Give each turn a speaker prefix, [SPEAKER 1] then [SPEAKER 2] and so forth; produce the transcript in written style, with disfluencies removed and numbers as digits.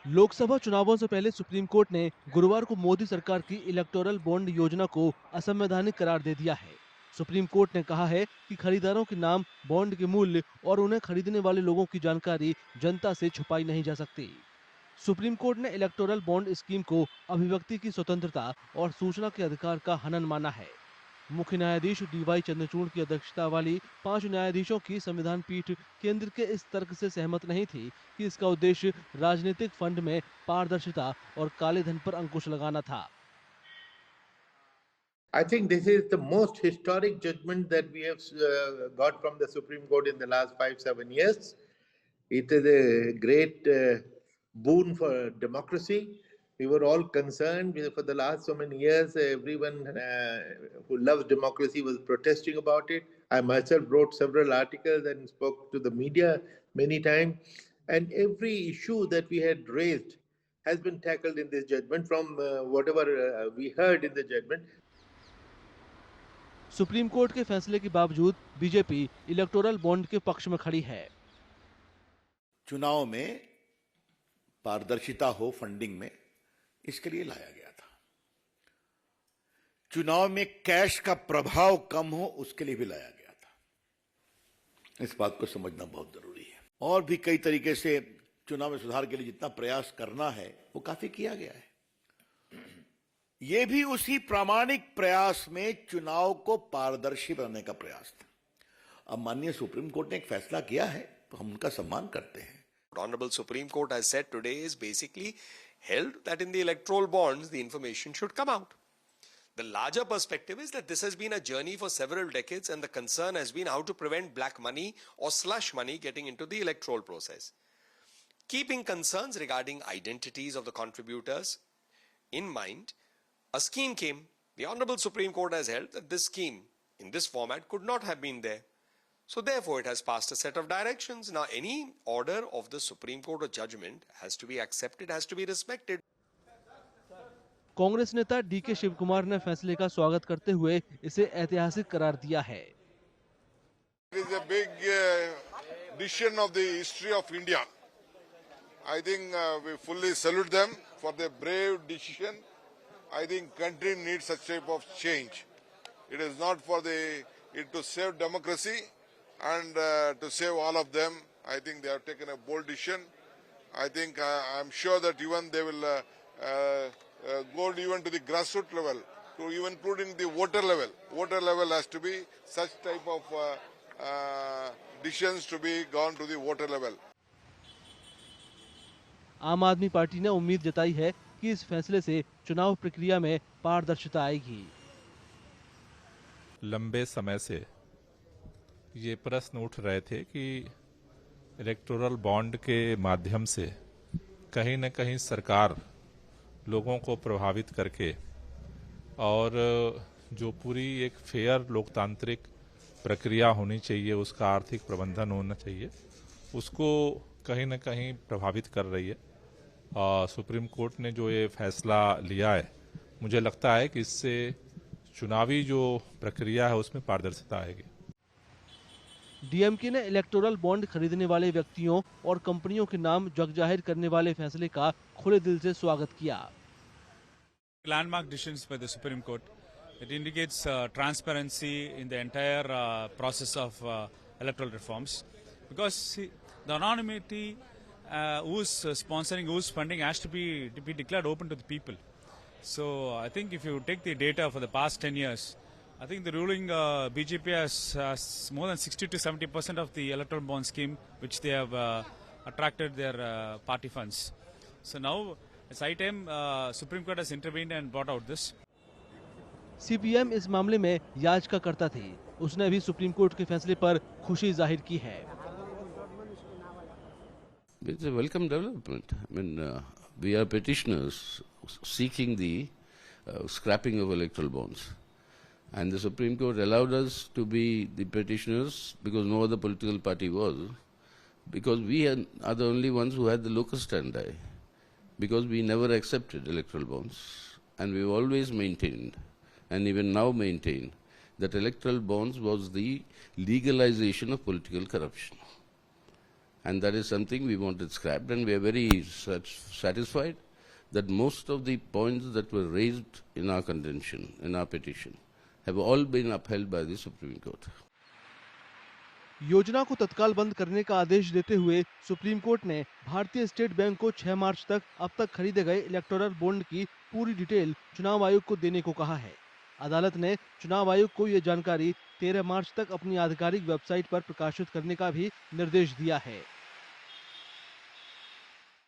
[SPEAKER 1] लोकसभा चुनावों से पहले सुप्रीम कोर्ट ने गुरुवार को मोदी सरकार की इलेक्टोरल बॉन्ड योजना को असंवैधानिक करार दे दिया है। सुप्रीम कोर्ट ने कहा है कि खरीदारों के नाम, बॉन्ड के मूल्य और उन्हें खरीदने वाले लोगों की जानकारी जनता से छुपाई नहीं जा सकती। सुप्रीम कोर्ट ने इलेक्टोरल बॉन्ड स्कीम को अभिव्यक्ति की स्वतंत्रता और सूचना के अधिकार का हनन माना है। मुख्य न्यायाधीश डीवाई चंद्रचूड़ की अध्यक्षता वाली 5 न्यायाधीशों की संविधान पीठ केंद्र के इस तर्क से सहमत नहीं थी कि इसका उद्देश्य राजनीतिक फंड में पारदर्शिता और काले धन पर अंकुश लगाना था।
[SPEAKER 2] I think this is the most historic judgment that we have got from the Supreme Court in the last 5-7 years. It is a great boon for democracy. We were all concerned for the last so many years. Everyone who loves democracy was protesting about it. I myself wrote several articles and spoke to the media many times. And every issue that we had raised has been tackled in this judgment from whatever we heard in the judgment.
[SPEAKER 1] Supreme court के फैसले के बावजूद BJP electoral bond के पक्ष में खड़ी है।
[SPEAKER 3] चुनाव में पारदर्शिता हो फंडिंग में, इसके लिए लाया गया था। चुनाव में कैश का प्रभाव कम हो, उसके लिए भी लाया गया था। इस बात को समझना बहुत जरूरी है। और भी कई तरीके से चुनाव में सुधार के लिए जितना प्रयास करना है वो काफी किया गया है। यह भी उसी प्रामाणिक प्रयास में चुनाव को पारदर्शी बनाने का प्रयास था। अब माननीय सुप्रीम कोर्ट ने एक फैसला किया है तो हम उनका सम्मान करते हैं।
[SPEAKER 4] Honorable Supreme Court has said today is basically held that in the electoral bonds the information should come out. The larger perspective is that this has been a journey for several decades and the concern has been how to prevent black money or slush money getting into the electoral process. Keeping concerns regarding identities of the contributors in mind, a scheme came. The Honorable Supreme Court has held that this scheme in this format could not have been there. So therefore it has passed a set of directions. Now any order of the Supreme Court or judgment has to be accepted, has to be respected.
[SPEAKER 1] Congress नेता DK Shivkumar ने फैसले का स्वागत करते हुए इसे ऐतिहासिक करार दिया है।
[SPEAKER 5] It is a big decision of the history of India. I think we fully salute them for their brave decision. I think country needs such type of change. It is not for it to save democracy and to save all of them. I think they have taken a bold decision. I think I'm sure that even they will go even to the grassroots level, to even including the voter level. Voter level has to be such type of decisions to be gone to the voter level.
[SPEAKER 1] आम आदमी party ने उम्मीद जताई है कि इस फैसले से चुनाव प्रक्रिया में पारदर्शिता आएगी।
[SPEAKER 6] लंबे समय से ये प्रश्न उठ रहे थे कि इलेक्टोरल बॉन्ड के माध्यम से कहीं न कहीं सरकार लोगों को प्रभावित करके और जो पूरी एक फेयर लोकतांत्रिक प्रक्रिया होनी चाहिए, उसका आर्थिक प्रबंधन होना चाहिए, उसको कहीं न कहीं प्रभावित कर रही है। सुप्रीम कोर्ट ने जो ये फैसला लिया है, मुझे लगता है कि इससे चुनावी जो प्रक्रिया है उसमें पारदर्शिता आएगी।
[SPEAKER 1] डीएमके ने इलेक्टोरल बॉन्ड खरीदने वाले व्यक्तियों और कंपनियों के नाम जग जाहिर करने वाले फैसले का खुले दिल से स्वागत किया।
[SPEAKER 7] Landmark decisions by the Supreme Court. It indicates transparency in the entire process of electoral reforms, because see, the anonymity, who's sponsoring, who's funding, has to be declared open to the people. So I think if you take the data for the past 10 years, I think the ruling BJP has more than 60 to 70% of the electoral bond scheme, which they have attracted their party funds. So now it's high time Supreme Court has intervened and brought out this.
[SPEAKER 1] CPM इस मामले में याचिकाकर्ता थी। उसने भी supreme court के फैसले पर खुशी जाहिर की है।
[SPEAKER 8] It's a welcome development. I mean, we are petitioners seeking the scrapping of electoral bonds. And the Supreme Court allowed us to be the petitioners because no other political party was. Because we are the only ones who had the locus standi. Because we never accepted electoral bonds. And we've always maintained, and even now maintain, that electoral bonds was the legalization of political corruption. and that is something we wanted scrapped, and we are very satisfied that most of the points that were raised in our contention, in our petition, have all been upheld by the Supreme Court.
[SPEAKER 1] योजना को तत्काल बंद करने का आदेश देते हुए supreme court ने भारतीय स्टेट बैंक को 6 मार्च तक अब तक खरीदे गए इलेक्टोरल बॉन्ड की पूरी डिटेल चुनाव आयोग को देने को कहा है। अदालत ने चुनाव आयोग को ये जानकारी 13 मार्च तक अपनी आधिकारिक वेबसाइट पर प्रकाशित करने का भी निर्देश दिया है।